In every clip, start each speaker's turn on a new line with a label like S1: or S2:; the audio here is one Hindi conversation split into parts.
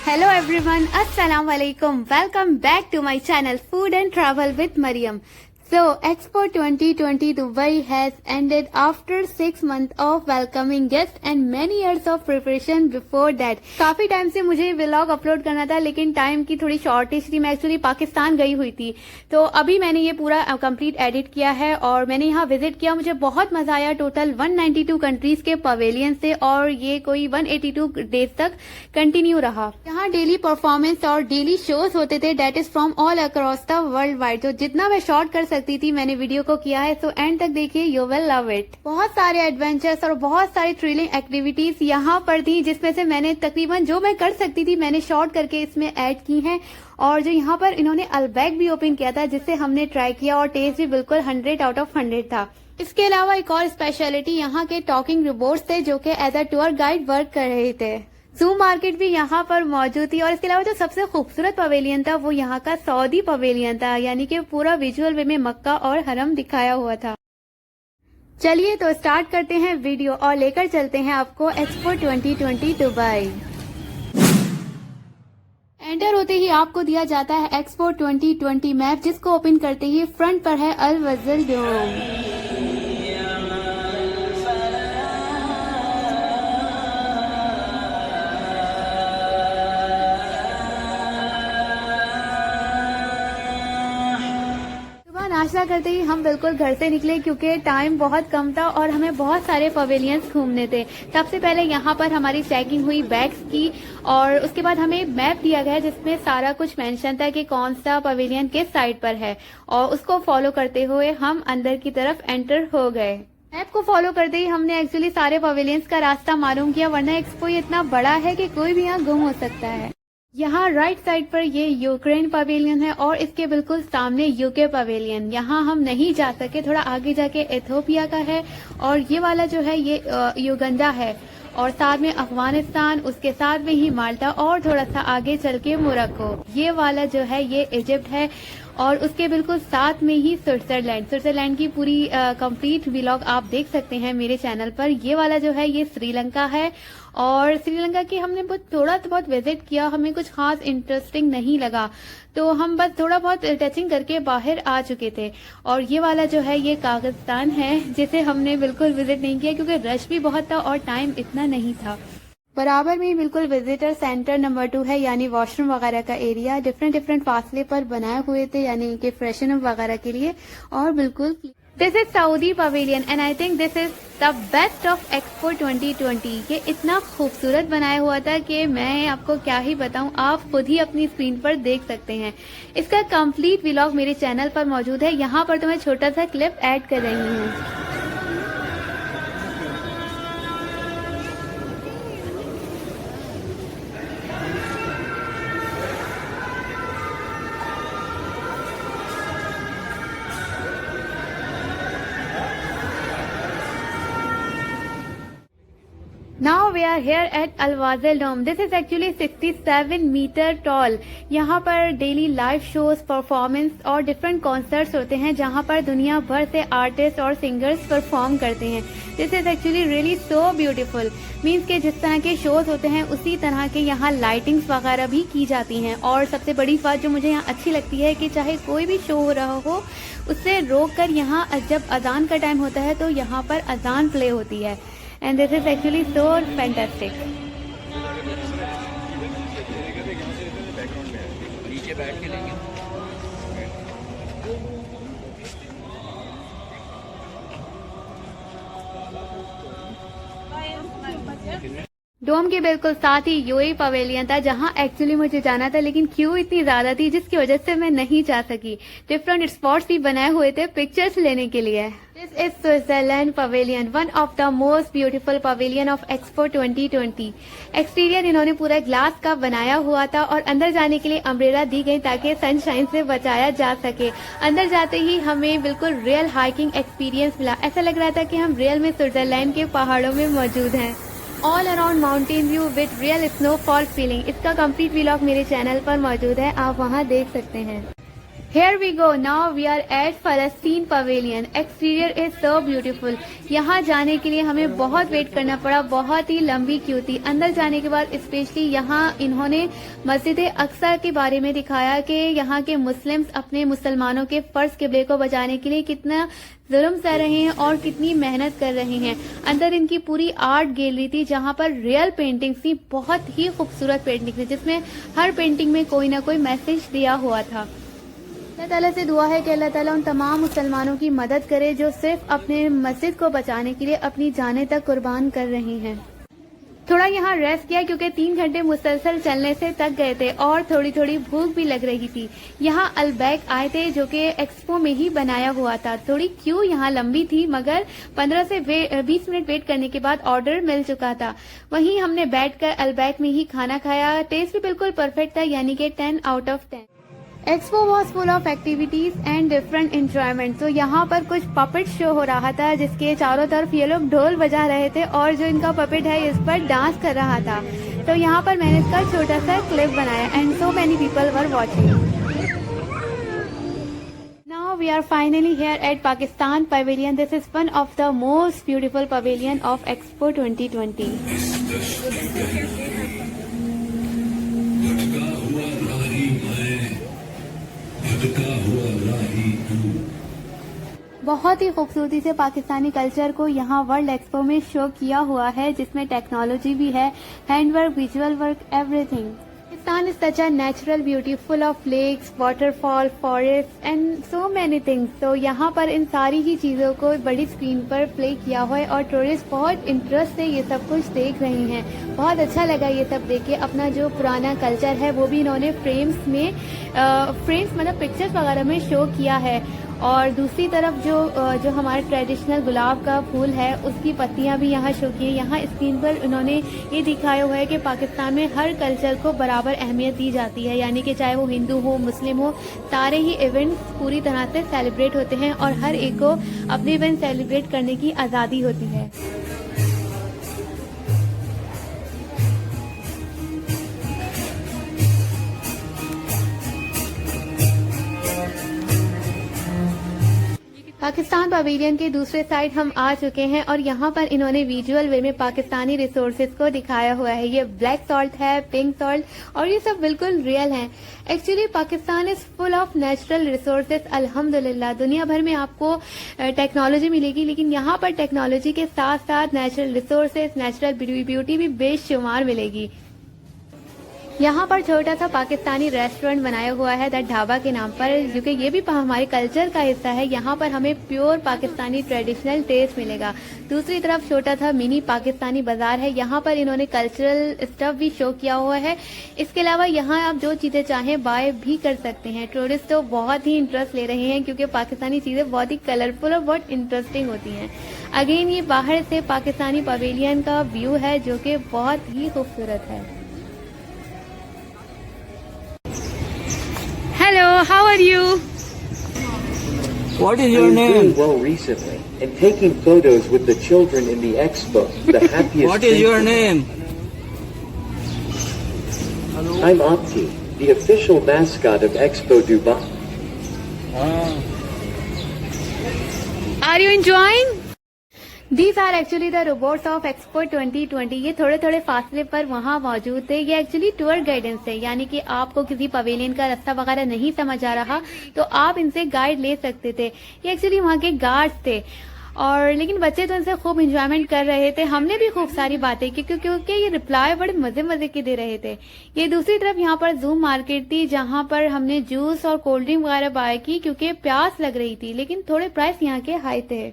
S1: Hello everyone, Assalamu alaikum. Welcome back to my channel Food and Travel with Mariam. So, Expo 2020 Dubai has ended after 6 months of welcoming guests and many years of preparation before that. काफी टाइम से मुझे व्लॉग अपलोड करना था लेकिन टाइम की थोड़ी शॉर्टेज थी। मैं एक्चुअली पाकिस्तान गई हुई थी तो अभी मैंने ये पूरा कंप्लीट एडिट किया है और मैंने यहाँ विजिट किया। मुझे बहुत मजा आया। टोटल 192 कंट्रीज के पवेलियन से और ये कोई 182 डेज तक कंटिन्यू रहा। यहाँ डेली परफॉर्मेंस और डेली शोज होते थे that is from all across the world wide. तो जितना मैं शॉर्ट कर सकती थी मैंने वीडियो को किया है, सो एंड तक देखिए, यू विल लव इट। बहुत सारे एडवेंचर्स और बहुत सारी थ्रिलिंग एक्टिविटीज यहाँ पर थी जिसमें से मैंने तकरीबन जो मैं कर सकती थी मैंने शॉर्ट करके इसमें ऐड की हैं। और जो यहाँ पर इन्होंने अल्बैक भी ओपन किया था जिससे हमने ट्राई किया और टेस्ट भी बिल्कुल 100 आउट ऑफ 100 था। इसके अलावा एक और स्पेशलिटी यहाँ के टॉकिंग रोबोट्स थे जो कि as a tour guide work कर रहे थे। जू मार्केट भी यहाँ पर मौजूद थी और इसके अलावा जो सबसे खूबसूरत पवेलियन था वो यहाँ का सऊदी पवेलियन था, यानी कि पूरा विजुअल वे में मक्का और हरम दिखाया हुआ था। चलिए तो स्टार्ट करते हैं वीडियो और लेकर चलते हैं आपको एक्सपो 2020 दुबई। एंटर होते ही आपको दिया जाता है एक्सपो 2020 मैप जिसको ओपन करते ही फ्रंट पर है अल वजल डोम। नाश्ता करते ही हम बिल्कुल घर से निकले क्योंकि टाइम बहुत कम था और हमें बहुत सारे पवेलियंस घूमने थे। सबसे पहले यहाँ पर हमारी चेकिंग हुई बैग्स की और उसके बाद हमें मैप दिया गया जिसमें सारा कुछ मेंशन था कि कौन सा पवेलियन किस साइड पर है और उसको फॉलो करते हुए हम अंदर की तरफ एंटर हो गए। मैप को फॉलो करते ही हमने एक्चुअली सारे पवेलियंस का रास्ता मालूम किया, वरना एक्सपो इतना बड़ा है कि कोई भी यहाँ गुम हो सकता है। यहाँ राइट साइड पर ये यूक्रेन पवेलियन है और इसके बिल्कुल सामने यूके पवेलियन। यहाँ हम नहीं जा सके, थोड़ा आगे जाके इथियोपिया का है और ये वाला जो है ये युगांडा है और साथ में अफगानिस्तान, उसके साथ में ही माल्टा और थोड़ा सा आगे चल के मोरक्को। ये वाला जो है ये इजिप्ट है और उसके बिल्कुल साथ में ही स्विट्जरलैंड की पूरी कंप्लीट व्लॉग आप देख सकते हैं मेरे चैनल पर। ये वाला जो है ये श्रीलंका है और श्रीलंका की हमने थोड़ा बहुत विजिट किया, हमें कुछ खास इंटरेस्टिंग नहीं लगा तो हम बस थोड़ा बहुत टचिंग करके बाहर आ चुके थे। और ये वाला जो है ये काजाख्स्तान है जिसे हमने बिल्कुल विजिट नहीं किया क्योंकि रश भी बहुत था और टाइम इतना नहीं था। बराबर में बिल्कुल विजिटर सेंटर नंबर 2 है, यानी वॉशरूम वगैरह का एरिया डिफरेंट फासले पर बनाए हुए थे यानी कि फ्रेशन अप वगैरह के लिए। और बिल्कुल this is Saudi pavilion and I think this is the best of expo 2020। ये इतना खूबसूरत बनाया हुआ था कि मैं आपको क्या ही बताऊं, आप खुद ही अपनी स्क्रीन पर देख सकते हैं। इसका कंप्लीट व्लॉग मेरे चैनल पर मौजूद है, यहाँ पर तो मैं छोटा सा क्लिप ऐड कर रही हूँ। Now we are here at Al Wazil Dome. This is actually 67 meter tall. यहाँ पर डेली लाइव शोज, परफॉर्मेंस और डिफरेंट कॉन्सर्ट्स होते हैं जहाँ पर दुनिया भर से आर्टिस्ट और सिंगर्स परफॉर्म करते हैं। This is actually really so beautiful. Means के जिस तरह के शोज होते हैं उसी तरह के यहाँ लाइटिंग्स वगैरह भी की जाती हैं। और सबसे बड़ी बात जो मुझे यहाँ अच्छी लगती है कि चाहे कोई भी शो हो रहा हो उससे रोक कर यहाँ जब अजान का टाइम होता है तो यहाँ पर अजान प्ले होती है। And this is actually so fantastic. नीचे बैठ के लेंगे। डोम के बिल्कुल साथ ही यूएई पवेलियन था जहां एक्चुअली मुझे जाना था लेकिन क्यू इतनी ज्यादा थी जिसकी वजह से मैं नहीं जा सकी। डिफरेंट स्पॉट्स भी बनाए हुए थे पिक्चर्स लेने के लिए। This is Switzerland pavilion, one of the most beautiful pavilion of expo 2020। Exterior इन्होंने पूरा ग्लास का बनाया हुआ था और अंदर जाने के लिए अम्ब्रेला दी गई ताकि सनशाइन से बचाया जा सके। अंदर जाते ही हमें बिल्कुल रियल हाइकिंग एक्सपीरियंस मिला, ऐसा लग रहा था कि हम रियल में स्विट्जरलैंड के पहाड़ों में मौजूद हैं। All around mountain view with real snowfall feeling. इसका कंप्लीट व्लॉग मेरे चैनल पर मौजूद है, आप वहां देख सकते हैं। Here we go. Now we are at Palestine Pavilion. Exterior is so beautiful. यहाँ जाने के लिए हमें बहुत वेट करना पड़ा, बहुत ही लंबी क्यू थी। अंदर जाने के बाद स्पेशली यहाँ इन्होंने मस्जिद अक्सा के बारे में दिखाया कि यहाँ के मुस्लिम्स अपने मुसलमानों के फर्ज किबले को बचाने के लिए कितना जुल्म सह रहे हैं और कितनी मेहनत कर रहे हैं। अंदर इनकी पूरी आर्ट गैलरी थी जहाँ पर रियल पेंटिंग्स थी, बहुत ही खूबसूरत पेंटिंग थी जिसमें हर पेंटिंग में कोई ना कोई मैसेज दिया हुआ था। अल्लाह ताला से दुआ है कि अल्लाह ताला उन तमाम मुसलमानों की मदद करे जो सिर्फ अपने मस्जिद को बचाने के लिए अपनी जानें तक कुर्बान कर रहे हैं। थोड़ा यहाँ रेस्ट किया क्योंकि 3 घंटे मुसलसल चलने से थक गए थे और थोड़ी थोड़ी भूख भी लग रही थी। यहाँ अलबैक आए थे जो कि एक्सपो में ही बनाया हुआ था। थोड़ी क्यू यहाँ लंबी थी मगर 15 से 20 मिनट वेट करने के बाद ऑर्डर मिल चुका था। वहीं हमने बैठकर अलबैक में ही खाना खाया। टेस्ट भी बिल्कुल परफेक्ट था, यानी कि 10 out of 10। Expo was full of activities and different enjoyment. तो यहाँ पर कुछ पपेट शो हो रहा था जिसके चारों तरफ ये लोग ढोल बजा रहे थे और जो इनका पपेट है इस पर डांस कर रहा था। तो यहाँ पर मैंने इसका छोटा सा क्लिप बनाया and so many people were watching. Now we are finally here at Pakistan pavilion. This is one of the most beautiful pavilion of expo 2020। बहुत ही खूबसूरती से पाकिस्तानी कल्चर को यहाँ वर्ल्ड एक्सपो में शो किया हुआ है जिसमें टेक्नोलॉजी भी है, handwork, visual work, everything. Pakistan is such a natural beauty full of lakes, waterfall, forest and so many things. तो यहाँ पर इन सारी ही चीज़ों को बड़ी स्क्रीन पर प्ले किया हुआ है और टूरिस्ट बहुत इंटरेस्ट से ये सब कुछ देख रहे हैं। बहुत अच्छा लगा ये सब देख के। अपना जो पुराना कल्चर है वो भी इन्होंने फ्रेम्स मतलब पिक्चर्स वगैरह में शो किया है। और दूसरी तरफ जो हमारा ट्रेडिशनल गुलाब का फूल है उसकी पत्तियां भी यहाँ शो की है। यहाँ स्क्रीन पर उन्होंने ये दिखाया हुआ है कि पाकिस्तान में हर कल्चर को बराबर अहमियत दी जाती है, यानी कि चाहे वो हिंदू हो, मुस्लिम हो, सारे ही इवेंट्स पूरी तरह से सेलिब्रेट होते हैं और हर एक को अपने इवेंट सेलिब्रेट करने की आज़ादी होती है। पाकिस्तान पवेलियन के दूसरे साइड हम आ चुके हैं और यहाँ पर इन्होंने विजुअल वे में पाकिस्तानी रिसोर्सेज को दिखाया हुआ है। ये ब्लैक सॉल्ट है, पिंक सॉल्ट और ये सब बिल्कुल रियल हैं। Actually Pakistan is full of natural resources. अल्हम्दुलिल्लाह दुनिया भर में आपको टेक्नोलॉजी मिलेगी लेकिन यहाँ पर टेक्नोलॉजी के साथ साथ नेचुरल रिसोर्सेज, नेचुरल ब्यूटी भी बेशुमार मिलेगी। यहाँ पर छोटा सा पाकिस्तानी रेस्टोरेंट बनाया हुआ है द ढाबा के नाम पर, जो कि ये भी हमारे कल्चर का हिस्सा है। यहाँ पर हमें प्योर पाकिस्तानी ट्रेडिशनल टेस्ट मिलेगा। दूसरी तरफ छोटा सा मिनी पाकिस्तानी बाजार है, यहाँ पर इन्होंने कल्चरल स्टफ भी शो किया हुआ है। इसके अलावा यहाँ आप जो चीजें चाहें बाय भी कर सकते हैं। टूरिस्ट तो बहुत ही इंटरेस्ट ले रहे हैं क्योंकि पाकिस्तानी चीजें बहुत ही कलरफुल और बहुत इंटरेस्टिंग होती हैं। अगेन ये बाहर से पाकिस्तानी पवेलियन का व्यू है जो कि बहुत ही खूबसूरत है। Hello, how are you?
S2: What is your
S3: I'm
S2: name?
S3: doing well recently and taking photos with the children in the expo. The happiest.
S2: What is
S3: thing
S2: your
S3: for me.
S2: name?
S3: I'm Opti, the official mascot of Expo Dubai.
S1: Are you enjoying? These are actually the robots of Expo 2020। ये थोड़े थोड़े फासले पर वहाँ मौजूद थे। ये एक्चुअली टूर गाइडेंस है, यानी कि आपको किसी पवेलियन का रास्ता वगैरह नहीं समझ आ रहा तो आप इनसे गाइड ले सकते थे। ये एक्चुअली वहाँ के गार्ड्स थे और लेकिन बच्चे तो इनसे खूब एंजॉयमेंट कर रहे थे। हमने भी खूब सारी बातें की क्योंकि ये रिप्लाई बड़े मजे मजे के दे रहे थे। ये दूसरी तरफ यहाँ पर जूम मार्केट थी जहाँ पर हमने जूस और कोल्ड ड्रिंक वगैरह बाय की क्योंकि प्यास लग रही थी, लेकिन थोड़े प्राइस यहाँ के हाई थे।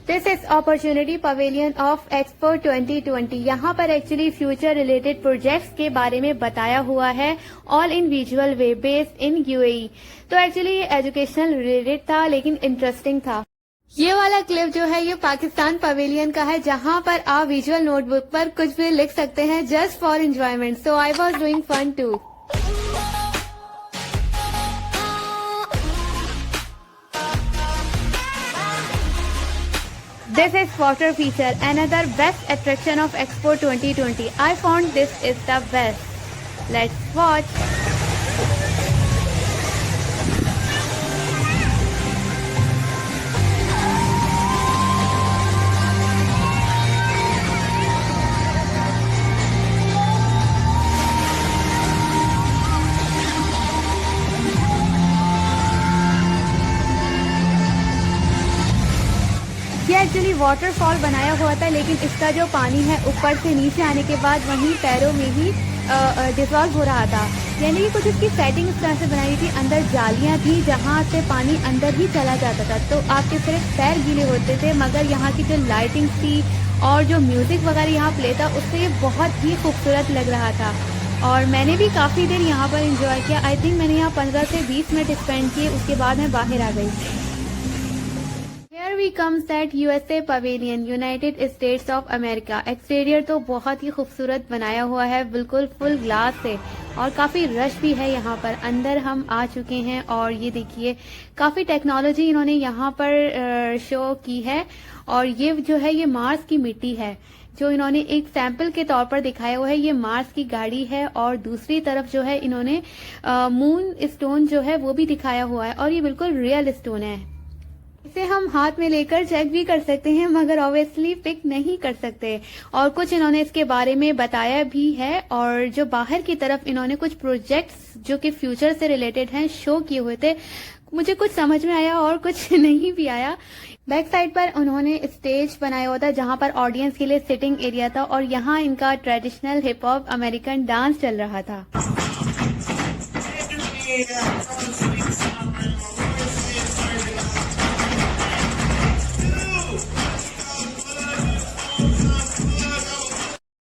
S1: This is opportunity pavilion of expo 2020। यहाँ पर एक्चुअली फ्यूचर रिलेटेड प्रोजेक्ट्स के बारे में बताया हुआ है, all in visual way, based in UAE. तो एक्चुअली ये एजुकेशनल रिलेटेड था लेकिन इंटरेस्टिंग था। ये वाला क्लिप जो है ये पाकिस्तान पवेलियन का है जहाँ पर आप विजुअल नोटबुक पर कुछ भी लिख सकते हैं just for enjoyment. So I was doing fun too. This is water feature, another best attraction of Expo 2020. I found this is the best. Let's watch. ये एक्चुअली वाटरफॉल बनाया हुआ था, लेकिन इसका जो पानी है ऊपर से नीचे आने के बाद वहीं पैरों में ही डिसॉल्व हो रहा था। यानी कि कुछ इसकी सेटिंग इस तरह से बनाई थी, अंदर जालियां थी जहां से पानी अंदर ही चला जाता था, तो आपके सिर्फ पैर गीले होते थे। मगर यहाँ की जो लाइटिंग थी और जो म्यूजिक वगैरह यहाँ प्ले था, उससे ये बहुत ही खूबसूरत लग रहा था। और मैंने भी काफ़ी देर यहाँ पर एंजॉय किया। आई थिंक मैंने यहाँ 15 से 20 मिनट स्पेंड किए, उसके बाद मैं बाहर आ गई। Here we comes at USA Pavilion, United States of America। Exterior तो बहुत ही खूबसूरत बनाया हुआ है, बिल्कुल फुल ग्लास से, और काफ़ी रश भी है यहाँ पर। अंदर हम आ चुके हैं और ये देखिए काफ़ी टेक्नोलॉजी इन्होंने यहाँ पर शो की है। और ये जो है ये मार्स की मिट्टी है जो इन्होंने एक सैंपल के तौर पर दिखाया हुआ है। ये मार्स की गाड़ी है और दूसरी तरफ जो है इन्होंने मून स्टोन जो है वो भी दिखाया हुआ है, और ये बिल्कुल रियल स्टोन है। इसे हम हाथ में लेकर चेक भी कर सकते हैं, मगर ऑब्वियसली पिक नहीं कर सकते। और कुछ इन्होंने इसके बारे में बताया भी है, और जो बाहर की तरफ इन्होंने कुछ प्रोजेक्ट्स जो कि फ्यूचर से रिलेटेड हैं शो किए हुए थे। मुझे कुछ समझ में आया और कुछ नहीं भी आया। बैक साइड पर उन्होंने स्टेज बनाया हुआ था जहां पर ऑडियंस के लिए सिटिंग एरिया था, और यहाँ इनका traditional hip hop American dance चल रहा था।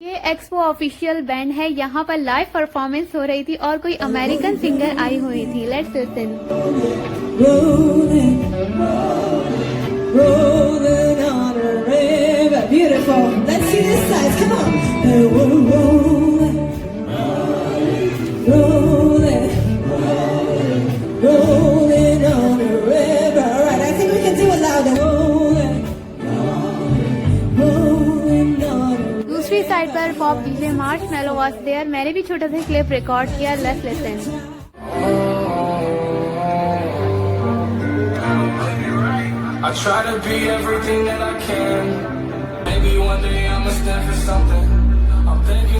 S1: ये एक्सपो ऑफिशियल बैंड है, यहाँ पर लाइव परफॉर्मेंस हो रही थी और कोई अमेरिकन सिंगर आई हुई थी। Let's listen.
S2: Rolling on a river, beautiful. Let's see this side, come on. Rolling, rolling, rolling on a river. All right, I think we can do it louder. Rolling, rolling on a river.
S1: दूसरी साइड पर pop DJ Marshmello was there. मैंने भी छोटा सा क्लिप रिकॉर्ड किया। Let's listen.
S4: I try to be everything that I can. Maybe one day I'ma stand for something. I'm thinking.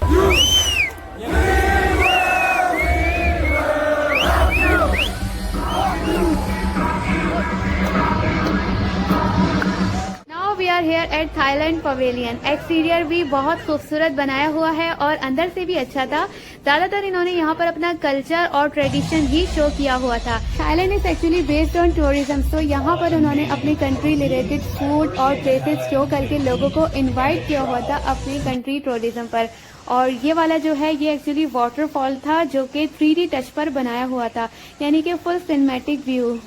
S1: Now we are here at Thailand Pavilion। Exterior भी बहुत खूबसूरत बनाया हुआ है और अंदर से भी अच्छा था। ज्यादातर इन्होंने यहाँ पर अपना कल्चर और ट्रेडिशन ही शो किया हुआ था। Thailand is actually based on tourism, तो यहाँ पर उन्होंने अपनी कंट्री रिलेटेड फूड और प्लेसेस शो करके लोगों को इनवाइट किया हुआ था अपनी कंट्री टूरिज्म पर। और ये वाला जो है ये एक्चुअली वाटरफॉल था जो कि 3D टच पर बनाया हुआ था, यानी कि full cinematic view.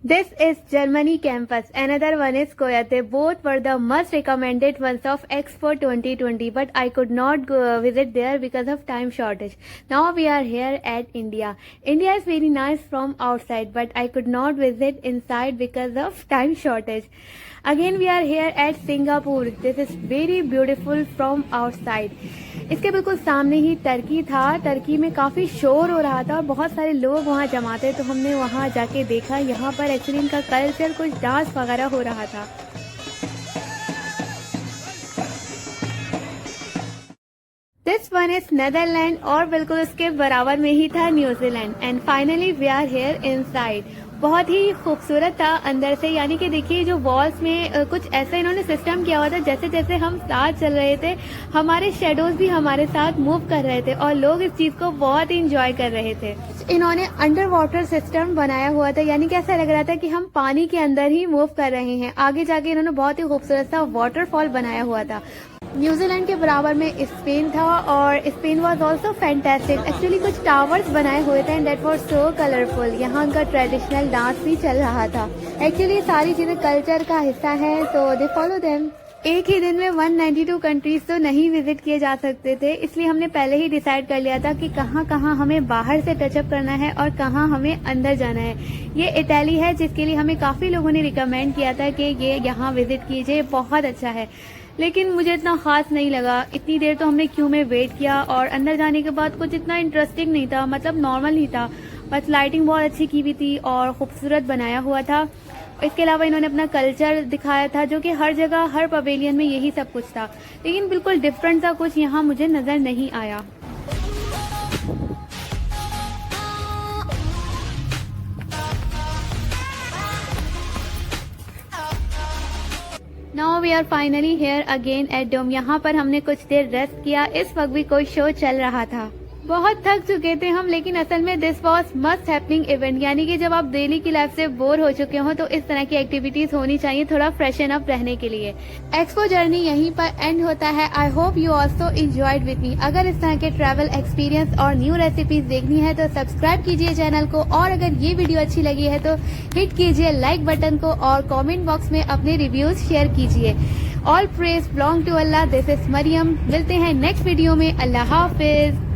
S1: This is Germany campus. Another one is Koyate. Both were the most recommended ones of Expo 2020, but I could not visit there because of time shortage. Now we are here at India. India is very nice from outside, but I could not visit inside because of time shortage. Again we are here at Singapore. This is very beautiful from outside. इसके बिल्कुल सामने ही टर्की था। टर्की में काफ़ी शोर हो रहा था, बहुत सारे लोग वहाँ जमा थे, तो हमने वहाँ जाके देखा। यहाँ पर एक्चुअली इनका कल्चर कुछ डांस वगैरह हो रहा था। दिस वन इज नेदरलैंड और बिल्कुल उसके बराबर में ही था New Zealand. And finally we are here inside. बहुत ही खूबसूरत था अंदर से, यानी कि देखिए जो वॉल्स में कुछ ऐसा इन्होंने सिस्टम किया हुआ था, जैसे जैसे हम साथ चल रहे थे हमारे शेडोज भी हमारे साथ मूव कर रहे थे और लोग इस चीज को बहुत ही इंजॉय कर रहे थे। इन्होंने अंडर वाटर सिस्टम बनाया हुआ था, यानी कि ऐसा लग रहा था कि हम पानी के अंदर ही मूव कर रहे हैं। आगे जाके इन्होंने बहुत ही खूबसूरत सा वाटरफॉल बनाया हुआ था। न्यूजीलैंड के बराबर में स्पेन था और Spain was also fantastic. Actually कुछ टावर्स बनाए हुए थे and that was so colourful. यहाँ का ट्रेडिशनल डांस भी चल रहा था। एक्चुअली सारी चीजें कल्चर का हिस्सा है, तो दे फॉलो देम। एक ही दिन में 192 कंट्रीज तो नहीं विजिट किए जा सकते थे, इसलिए हमने पहले ही डिसाइड कर लिया था कि कहाँ कहाँ हमें बाहर से टचअप करना है और कहाँ हमें अंदर जाना है। ये इटली है जिसके लिए हमें काफ़ी लोगों ने रिकमेंड किया था कि ये यहाँ विजिट कीजिए, बहुत अच्छा है, लेकिन मुझे इतना खास नहीं लगा। इतनी देर तो हमने क्यू में वेट किया और अंदर जाने के बाद कुछ इतना इंटरेस्टिंग नहीं था, मतलब नॉर्मल ही था। बस लाइटिंग बहुत अच्छी की हुई थी और खूबसूरत बनाया हुआ था। इसके अलावा इन्होंने अपना कल्चर दिखाया था जो कि हर जगह हर पवेलियन में यही सब कुछ था, लेकिन बिल्कुल डिफरेंट सा कुछ यहाँ मुझे नजर नहीं आया। Now we are finally here again at dome. यहाँ पर हमने कुछ देर रेस्ट किया। इस वक्त भी कोई शो चल रहा था। बहुत थक चुके थे हम, लेकिन असल में this was must happening event. यानी कि जब आप डेली की लाइफ से बोर हो चुके हो तो इस तरह की एक्टिविटीज होनी चाहिए थोड़ा फ्रेशन अप रहने के लिए। एक्सपो जर्नी यहीं पर एंड होता है। I hope you also enjoyed with me. अगर इस तरह के ट्रैवल एक्सपीरियंस और न्यू रेसिपीज देखनी है तो सब्सक्राइब कीजिए चैनल को, और अगर ये वीडियो अच्छी लगी है तो हिट कीजिए लाइक बटन को और कॉमेंट बॉक्स में अपने रिव्यूज शेयर कीजिए। All praise belong to Allah. This is Mariam. मिलते हैं नेक्स्ट वीडियो में। अल्लाह हाफिज।